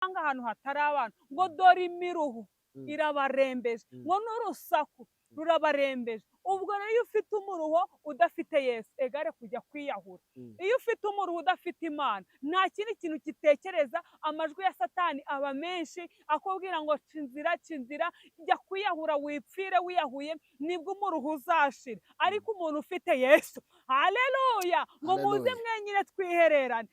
ahantu hatari abantu ngo dore imiruhu irabarembeje, ngo n'urusaku rurabarembeje. Ubwo rero iyo ufite umuruho udafite Yesu, egare kujya kwiyahura. Iyo ufite umuruho udafite Imana, nta kindi kintu gitekereza. Amajwi ya Satani aba menshi akubwira ngo cinzira cinzira, jya kwiyahura wipfire wiyahuye, nibwo umuruho uzashira. Ariko umuntu ufite Yesu, haleluya, ngo muze mwenyine twihererane.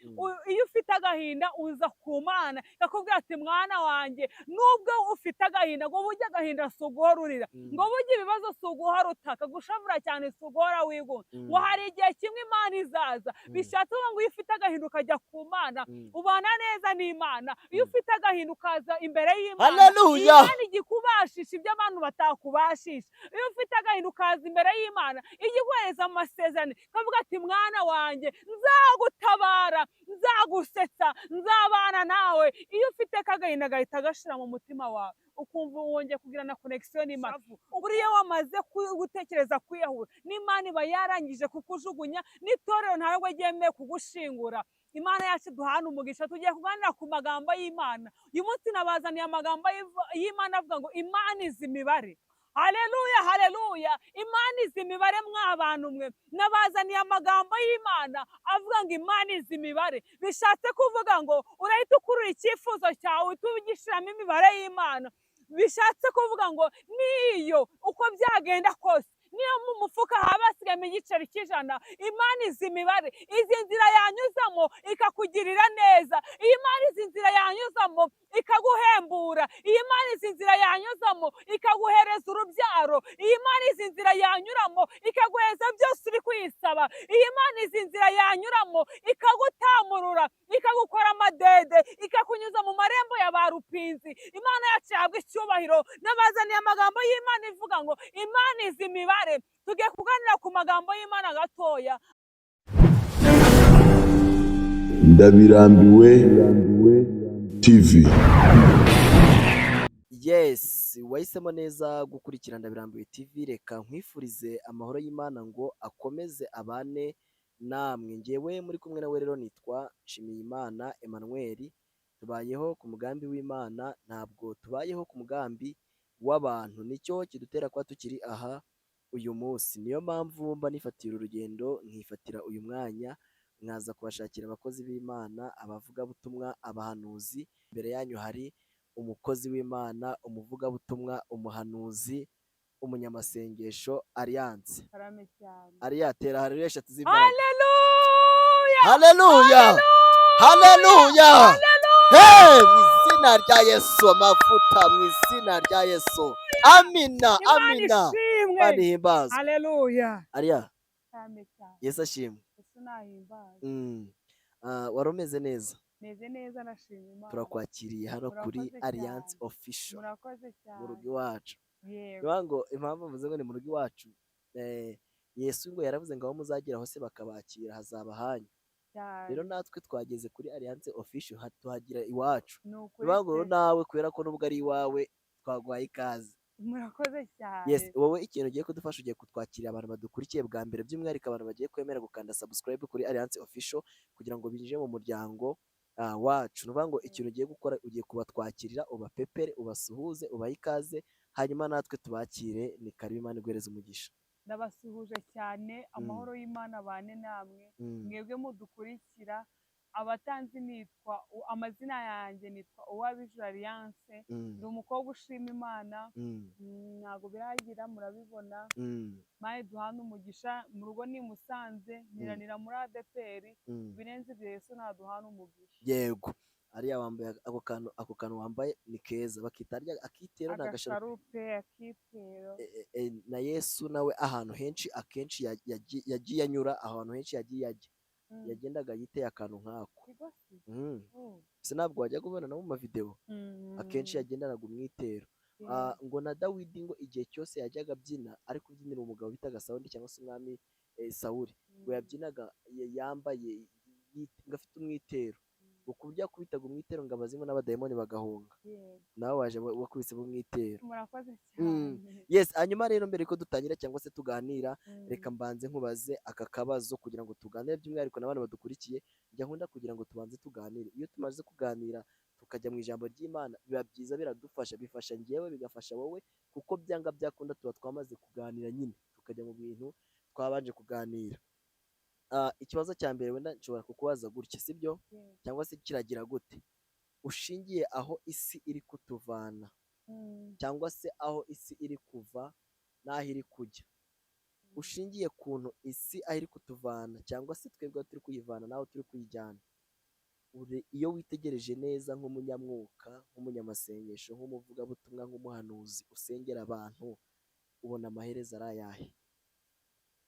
Iyo ufite agahinda uza ku Mana akakubwira ati mwana wanjye, nubwo ufite agahinda, ngo burya agahinda si uguhora urira, ngo burya ibibazo si uguhora utaka, gushavura cyane si uguhora wigunga, ngo hari igihe kimwe Imana izaza. Bishatse ngo iyo ufite agahinda ukajya ku Mana, ubana neza n'Imana. Iyo ufite agahinda ukaza imbere y'Imana, Imana igikubashisha ibyo abantu batakubashisha. Iyo ufite agahinda ukaza imbere y'Imana, igiguhereza amasezerano, ikavuga ati mwana wanjye, nzagutabara, nzagusetsa, nzabana nawe. Iyo ufite agahinda gahita gashira mu mutima wawe, ukumva wongeye kugirana connection n'Imana. Buriya wamaze gutekereza kwiyahura, n'Imana iba yarangije kukujugunya, n'itorero ntabwo ryemeye kugushingura. Imana yacu duhana umugisha. Tugiye kuganira ku magambo y'Imana. Uyu munsi nabazaniye amagambo y'Imana avuga ngo Imana izi imibare. Haleluya, haleluya. Imana izi imibare mw'abantu mwe. Nabazaniye amagambo y'Imana avuga ngo Imana izi imibare. Bishatse kuvuga ngo urahita ukurura icyifuzo cyawe tubigishiramo imibare y'Imana. Bishatse kuvuga ngo niyo uko byagenda kose, niyo mu mufuka haba hasigayemo igiceri cy'ijana, Imana izi imibare. Izi nzira yanyuzamo ikakugirira neza, iyi Imana izi nzira yanyuzamo ikaguhembura, iyi Imana izi nzira yanyuzamo ikaguhereza urubyaro, iyi Imana izi nzira yanyuramo ikaguhereza byose uri kuyisaba, iyi Imana izi nzira yanyuramo ikagutamurura, ikagukora amadede, ikakunyuza mu marembo ya ba rupinzi. Imana yacu yahabwa icyubahiro. Nabazaniye amagambo y'Imana ivuga ngo Imana izi imibare. Tugiye kuganira ku magambo y'Imana gatoya. Ndabirambiwe TV. Yes, wahisemo neza gukurikira Ndabirambiwe TV. Reka nkwifurize amahoro y'Imana ngo akomeze abane namwe. Ngewe muri kumwe nawe rero nitwa Nshimiyimana Emmanuel. Tubayeho ku mugambi w'Imana, ntabwo tubayeho ku mugambi w'abantu. Nicyo kidutera kuba tukiri aha uyu munsi. Niyo mpamvu mba nifatira urugendo nkifatira uyu mwanya, nkaza kubashakira abakozi b'Imana, abavugabutumwa, abahanuzi. Imbere yanyu hari umukozi w'Imana, umuvugabutumwa, umuhanuzi, umunyamasengesho, Alliance. Tera haleluya eshatu z'Imana. Haleluya, haleluya, haleluya. Mu izina rya Yesu, amavuta mu izina rya Yesu. Amina, amina. Imana ihimbaza. Haleluya. Ariya, Yesu ashimwe. Yesu nahimbaza. Wari umeze neza? Meze neza, nashimye Imana. Turakwakiriye hano kuri Alliance Official. Murakoze cyane. Mu rugo iwacu. Yego. Ngo impamvu mvuze ngo ni mu rugo iwacu, Yesu ngo yaravuze ngo aho muzagera hose bakabakira hazaba hanyu. Rero natwe twageze kuri Alliance Official tuhagira iwacu. Ngo nawe kubera ko nubwo ari iwawe twaguhaye ikaze. Murakoze cyane. Yes, wowe ikintu ugiye kudufasha, ugiye kutwakira abantu badukurikiye bwa mbere, by'umwihariko abantu bagiye kwemera gukanda subscribe kuri Alliance Official kugira ngo binjire mu muryango wacu. Nuvuga ngo ikintu ugiye gukora, ugiye kubatwakirira, ubapepere, ubasuhuze, ubahe ikaze, hanyuma natwe tubakire. Ni karibu, Imana iguhereze umugisha. Ndabasuhuje cyane, amahoro y'Imana bane namwe. Mwebwe mudukurikira, abatanzi nitwa amazina yanjye nitwa Uwabijuru Alliance. Ndi umukobwa ushima Imana, ntabwo biragira murabibona. Maye duhana umugisha, mu rugo ni Musanze, niranira muri ADPR. Birenze ibyo Yesu naduhana umugisha. Yego. Ariya wambaye ako kantu wambaye ni keza, bakita akitero n'agasharupe. Akitero na Yesu nawe ahantu henshi akenshi yagiye anyura, ahantu henshi yagiye ajya, yagendaga yiteye akantu nk'ako. Se ntabwo wajya kubona no mu mavideo, akenshi yagendanaga umwitero. Ngo na Dawidi ngo igihe cyose yajyaga abyina, ari kubyinira umugabo bitaga Sawuli cyangwa se umwami Sawuli, ngo yabyinaga yambaye ngafite umwitero, ukubye akubitaga umwitero ngo abazimu n'abadayimoni bagahunga. Nawe waje wakubisemo umwitero. Murakoze cyane. Yes, hanyuma rero mbere ko dutangira cyangwa se tuganira, reka mbanze nkubaze aka kabazo kugira ngo tuganire, by'umwihariko n'abantu badukurikiye. Njya nkunda kugira ngo tubanze tuganire, iyo tumaze kuganira tukajya mu ijambo ry'Imana biba byiza, biradufasha, bifasha njyewe, bigafasha wowe, kuko byanga byakunda tuba twamaze kuganira nyine tukajya mu bintu twabanje kuganira. Ikibazo cya mbere wenda nshobora kukubaza gutya, sibyo? Cyangwa se kiragira gute? Ushingiye aho isi iri kutuvana cyangwa se aho isi iri kuva n'aho iri kujya, ushingiye kuntu isi aho iri kutuvana cyangwa se twebwe turi kuyivana n'aho turi kuyijyana, iyo witegereje neza nk'umunyamwuka, nk'umunyamasengesho, nk'umuvugabutumwa, nk'umuhanuzi usengera abantu, ubona amaherezo ari ayahe?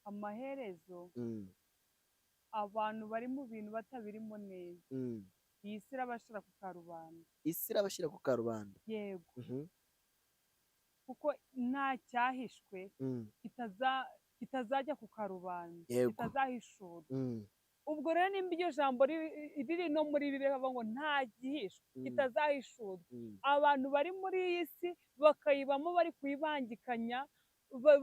Amaherezo abantu bari mu bintu batabirimo neza, iyi si irabashyira ku karubanda. Isi irabashyira ku karubanda? Yego. Kuko nta cyahishwe kitazajya ku karubanda, kitazahishurwa. Ubwo rero nimba iryo jambo riri no muri Bibiliya bavuga ngo nta gihishwe kitazahishurwa, abantu bari muri iyi si bakayibamo bari kuyibangikanya,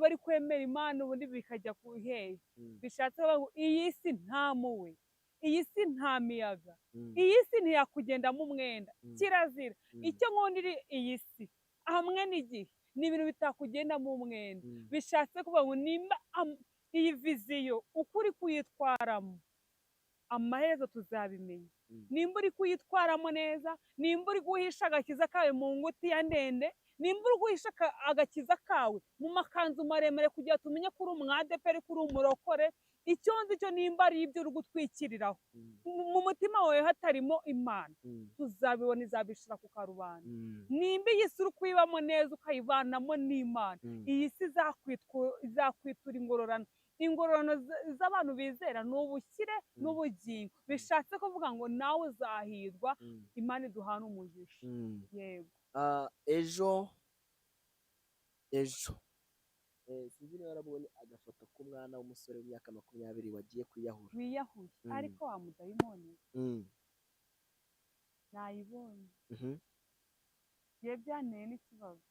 bari kwemera Imana ubundi bikajya ku hehe. Bishatse ngo iyi si nta muwe, iyi si nta miyaga, iyi si ntiyakugendamo umwenda, kirazira. Icyo nkundira iyi si hamwe n'igihe ni ibintu bitakugendamo umwenda. Bishatse kuvuga ngo nimba iyi viziyo uko uri kuyitwaramo, amaherezo tuzabimenya. Nimba uri kuyitwaramo neza, nimba uri guhisha agakiza kawe mu ngutiya ndende, nimba uri guhisha agakiza kawe mu makanzu maremare kugira tumenye ko uri umwadeperi, ko uri umurokore, icyo nzi cyo nimba ari ibyo uri gutwikiriraho mu mutima wawe hatarimo Imana, tuzabibona, izabishira ku karubanda. Nimba iyi si uri kuyibamo neza ukayivanamo n'Imana, iyi si izakwitura ingororano. Ingororano z'abantu bizera ni ubukire n'ubugingo. Bishatse kuvuga ngo nawe uzahirwa, Imana iduhana umugisha. Yego. Ejo sinzi niba warabonye agafoto k'umwana w'umusore w'imyaka 20 wagiye kwiyahura. Wiyahuye ariko wa mudayimoni nayibonye. Ye byanteye n'ikibazo.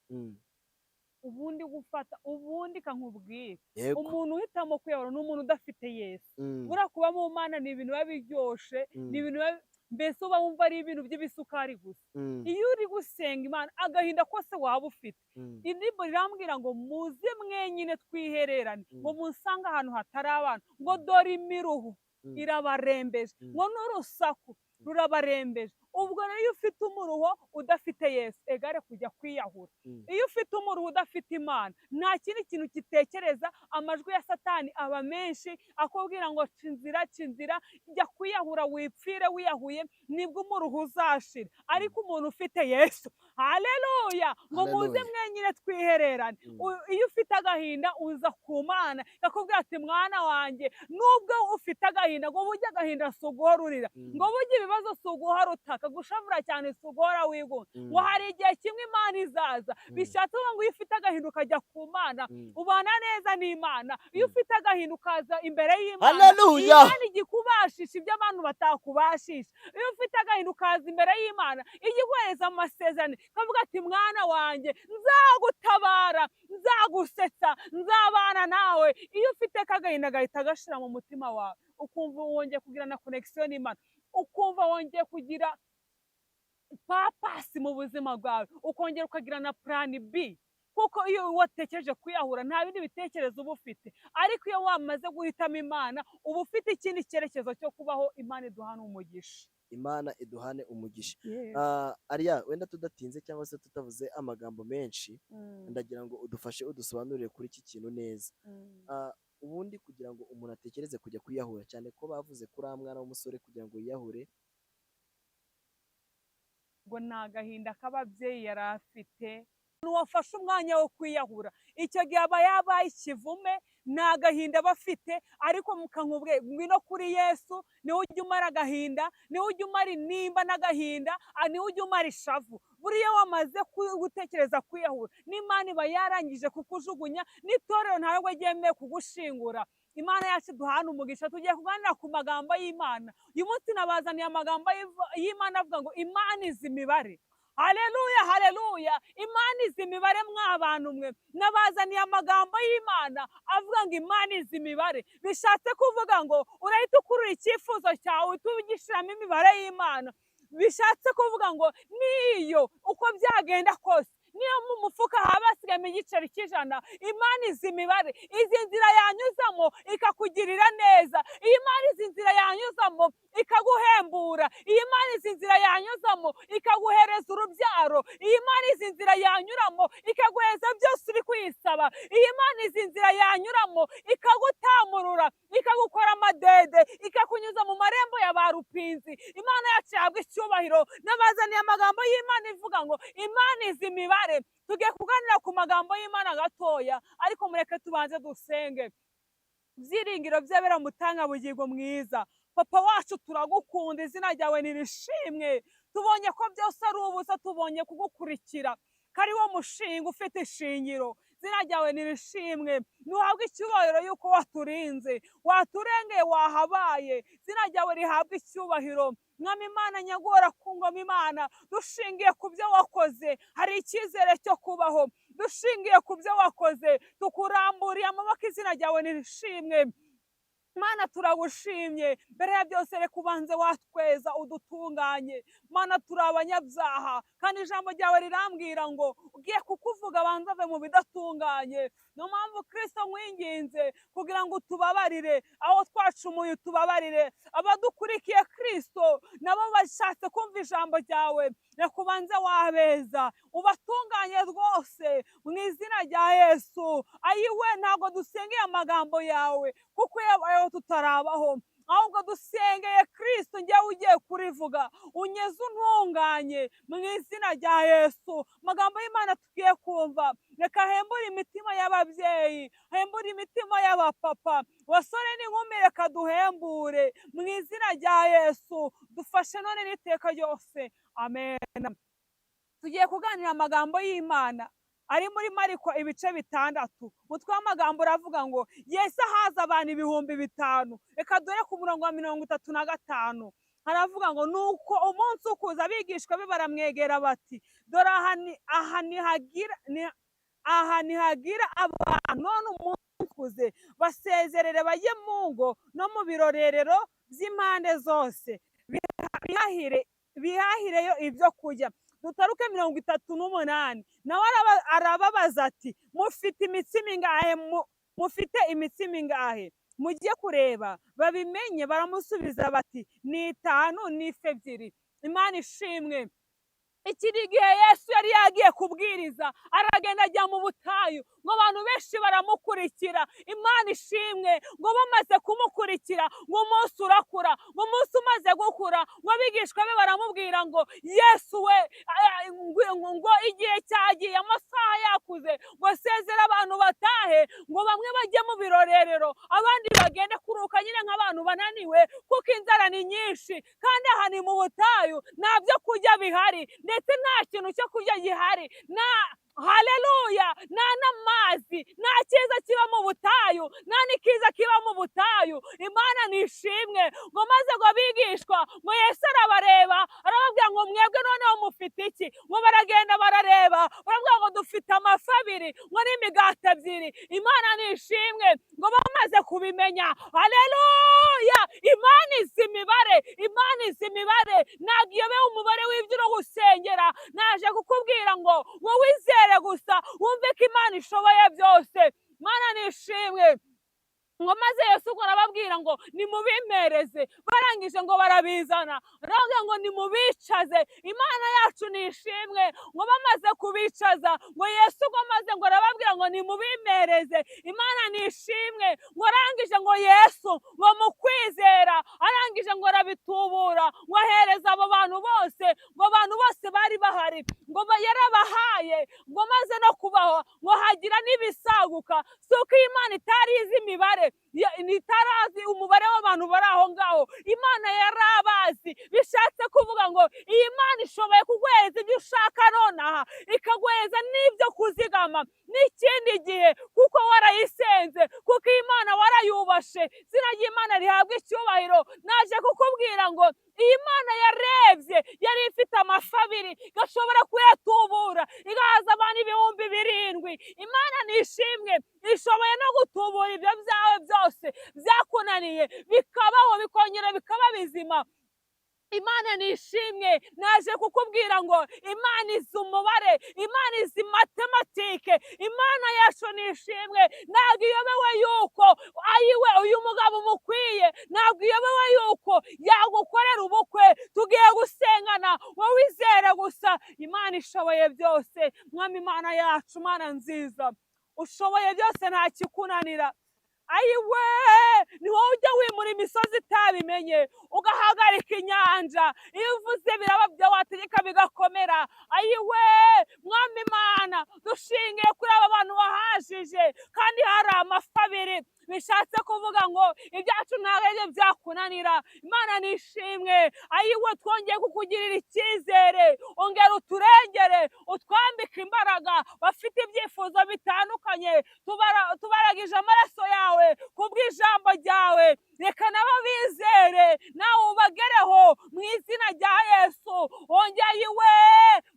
Ubundi kankubwira, umuntu uhitamo kwiyahura ni umuntu udafite Yesu. Buriya kuba mu Mana ni ibintu biba biryoshe, ni ibintu mbese uba wumva ari ibintu by'ibisukari gusa. Iyo uri gusenga Imana, agahinda kose waba ufite, indirimbo rirambwira ngo muze mwenyine twihererane, ngo musange ahantu hatari abantu, ngo dore imiruho irabarembeje, ngo n'urusaku rurabarembeje. Ubwo rero iyo ufite umuruho udafite Yesu, egare kujya kwiyahura. Iyo ufite umuruho udafite Imana, nta kindi kintu gitekereza. Amajwi ya Satani aba menshi akubwira ngo cinzira, jya kwiyahura, wipfire wiyahuye, nibwo umuruho uzashira. Ariko umuntu ufite Yesu, haleluya, ngo muze mwenyine twihererane. Iyo ufite agahinda uza ku Mana, yakubwira ati mwana wanjye, nubwo ufite agahinda, ngo burya agahinda si uguhora urira, ngo burya ibibazo si uguhora utaka, gushavura cyane si uguhora wigunga, ngo hari igihe kimwe Imana izaza. Bishatse ngo iyo ufite agahinda ukajya ku Mana, ubana neza n'Imana. Iyo ufite agahinda ukaza imbere y'Imana, Imana igikubashisha ibyo abantu batakubashisha. Iyo ufite agahinda ukaza imbere y'Imana, igiguhereza amasezerano, kavuga ati mwana wanjye, nzagutabara, nzagusetsa, nzabana nawe. Iyo ufite agahinda gahita gashira mu mutima wawe, ukumva wongeye kugira na connection n'Imana, ukumva wongeye kugira papasi mu buzima bwawe, ukongera ukagira na plan B. Kuko iyo watekereje kwiyahura nta bindi bitekerezo uba ufite, ariko iyo wamaze guhitamo Imana uba ufite ikindi cyerekezo cyo kubaho. Imana iduhane umugisha. Imana iduhane umugisha. Ariya, wenda tudatinze cyangwa se tutavuze amagambo menshi, ndagira ngo udufashe udusobanurire kuri iki kintu neza. Ubundi kugira ngo umuntu atekereze kujya kwiyahura, cyane ko bavuze kuri mwana w'umusore kugira ngo yiyahure, ngo ni agahinda k'ababyeyi yari afite. Wafashe umwanya wo kwiyahura, icyo gihe aba yabaye ikivume, ni agahinda bafite. Ariko mukankubwe ngwino kuri Yesu, niwe ujya umara agahinda, niwe ujya umara intimba n'agahinda, niwe ujya umara ishavu. Buriya wamaze gutekereza kwiyahura, n'Imana iba yarangije kukujugunya, n'itorero ntabwo ryemeye kugushingura. Imana yacu duhana umugisha. Tugiye kuganira ku magambo y'Imana. Uyu munsi nabazaniye amagambo y'Imana avuga ngo Imana izi imibare. Haleluya, haleluya. Imana izi imibare mw'abantu mwe. Nabazaniye amagambo y'Imana avuga ngo Imana izi imibare. Bishatse kuvuga ngo urahita ukurura icyifuzo cyawe tugishiramo imibare y'Imana. bishatse kuvuga ngo niyo uko byagenda kose, niyo mu mufuka haba hasigayemo igiceri cy'ijana, Imana izi imibare, izi nzira yanyuzamo ikakugirira neza, iyi Imana izi nzira yanyuzamo ikaguhembura, iyi Imana izi nzira yanyuzamo ikaguhereza urubyaro, iyi Imana izi nzira yanyuramo ikaguhereza byose uri kuyisaba, iyi Imana izi nzira yanyuramo ikagutamurura, ikagukora amadede, ikakunyuza mu marembo ya ba rupinzi. Imana yacu yahabwa icyubahiro. Nabazaniye amagambo y'Imana ivuga ngo Imana izi imibare. Tugiye kuganira ku magambo y'Imana gatoya, ariko mureke tubanze dusenge. Byiringiro by'abera mutanga bugingo mwiza, papa wacu turagukunda, izina ryawe nirishimwe. Tubonye ko byose ari ubusa, tubonye kugukurikira, kari wo mushinga ufite ishingiro, izina ryawe nirishimwe. Nuhabwe icyubahiro yuko waturinze, waturengeye, wahabaye, izina ryawe rihabwe icyubahiro. Mwami Imana nyagora ku ngoma Imana, dushingiye ku byo wakoze hari icyizere cyo kubaho, dushingiye ku byo wakoze tukuramburiye amaboko, izina ryawe nirishimwe. Mana turagushimye, mbere ya byose reka ubanze watweza udutunganye. Mana turi abanyabyaha, kandi ijambo ryawe rirambwira ngo ugiye kukuvuga abanza ave mu bidatunganye. Niyo mpamvu Kristo nkwinginze kugira ngo utubabarire aho twacumuye, utubabarire abadukurikiye Kristo nabo bashatse kumva ijambo ryawe, reka ubanze wabeza ubatunganye rwose mu izina rya Yesu. Ayiwe, ntabwo dusengeye amagambo yawe kuko yabayeho tutarabaho, ahubwo dusengeye Kristo njyewe ugiye kurivuga, unyeze untunganye mu izina rya Yesu. Amagambo y'Imana tugiye kumva reka hembure imitima y'ababyeyi, hembure imitima y'abapapa, basore n'inkumi reka duhembure mu izina rya Yesu. Dufashe none n'iteka ryose, amen. Tugiye kuganira amagambo y'Imana ari muri Mariko ibice 6. Umutwe w'amagambo uravuga ngo Yesu ahaza abantu 5,000. Reka dore ku murongo wa 35. Haravuga ngo nuko umunsi ukuza abigishwa be baramwegera bati, dore aha nihagira abantu, none umunsi ukuze, basezerere bajye mu ngo no mu birorerero by'impande zose, bihahireyo ibyo kurya. Dutaruke 38. Nawe arababaza ati, mufite imitsima ingahe? Mufite imitsima ingahe? Mujye kureba babimenye. Baramusubiza bati, ni 5 n'ifi 2. Imana ishimwe. Iki ni igihe Yesu yari yagiye kubwiriza, aragenda ajya mu butayu, ngo abantu benshi baramukurikira. Imana ishimwe, ngo bamaze kumukurikira, ngo umunsi urakura, ngo umunsi umaze gukura, ngo abigishwa be baramubwira ngo Yesu we, ngo igihe cyagiye, amasaha yakuze, ngo sezera abantu batahe, ngo bamwe bajye mu birorerero, abandi bagende kuruka nyine nk'abantu bananiwe, kuko inzara ni nyinshi, kandi aha ni mu butayu, nta byo kurya bihari, ndetse nta kintu cyo kurya gihari, haleluya, nta n'amazi, nta cyiza kiba mu butayu, nta n'ikiza kiba mu butayu. Imana nishimwe. Ngo maze ngo abigishwa, ngo Yesu arabareba, arababwira ngo mwebwe noneho mufite iki? Ngo baragenda barareba, barabwira ngo dufite amafi 2, ngo n'imigati 2. Imana nishimwe. Ngo bamaze kubimenya, haleluya, Imana izi imibare, Imana izi imibare. Ntabwo iyobewe umubare w'ibyo uri gusengera, naje kukubwira ngo wowe wizere gusa, wumve ko Imana ishoboye byose. Imana nishimwe. Ngo maze Yesu ngo arababwira ngo nimubimereze, barangije ngo barabizana, aravuga ngo nimubicaze. Imana yacu nishimwe. Ngo bamaze kubicaza, ngo Yesu ngo maze ngo arababwira ngo nimubimereze. Imana nishimwe. Ngo arangije ngo Yesu ngo mu kwizera, arangije ngo arabitubura, ngo ahereza abo bantu bose, ngo abantu bose bari bahari, ngo yarabahaye, ngo maze no kubaho, ngo hagira n'ibisaguka. Suko Imana itari izi imibare, itarazi umubare w'abantu bari aho ngaho, Imana yarabazi. Bishatse kuvuga ngo iyi Imana ishoboye kuguhereza ibyo ushaka nonaha, ikaguhereza n'ibyo kuzigama n'ikindi gihe, kuko warayisenze, kuko Imana warayubashe. Izina ry'Imana rihabwa icyubahiro. Naje kukubwira ngo iyi Mana yarebye, yari ifite amafi 2, gashobora kuyatubura, igahaza abantu 7,000. Imana nishimwe, ishoboye no gutubura ibyo byawe byose byakunaniye, bikabaho, bikongera bikaba bizima. Imana nishimwe, naje kukubwira ngo Imana izi umubare, Imana izi matematike, Imana yacu nishimwe. Ntabwo iyobewe yuko ayiwe uyu mugabo umukwiye, ntabwo iyobewe yuko yagukorera ubukwe. Tugiye gusengana, wowe izere gusa. Imana ishoboye byose. Mwami Imana yacu, Mana nziza, ushoboye byose, nta kikunanira. Ayiwe, ni wowe ujya wimura imisozi itabimenye, ugahagarika inyanja. Iyo uvuze biraba, byo wategeka bigakomera. Ayiwe, Mwami Imana, dushingiye kuri aba bantu wahajije, kandi hari amafi abiri, bishatse kuvuga ngo ibyacu ntabwo byakunanira. Imana nishimwe. Ayiwe, twongeye kukugirira icyizere, ongera uturengere, utwambike imbaraga. Bafite ibyifuzo bitandukanye, tubaragije amaraso yawe kubw'ijambo ryawe, reka nabo bizere, nawe ubagereho mu izina rya Yesu. Ongeye iwe,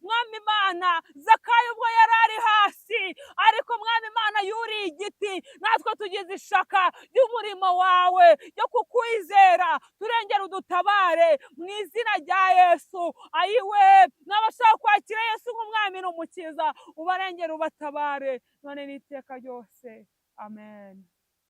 Mwami Imana, Zakayo ubwo yari ari hasi, ariko Mwami Imana yuriye igiti, natwe tugize ishaka ry'umurimo wawe ryo kukwizera. Turengera udutabare mu izina rya Yesu. Ayiwe, n'abashaka kwakira Yesu nk'umwami n'umukiza, ubarengere ubatabare none n'iteka ryose. Amen.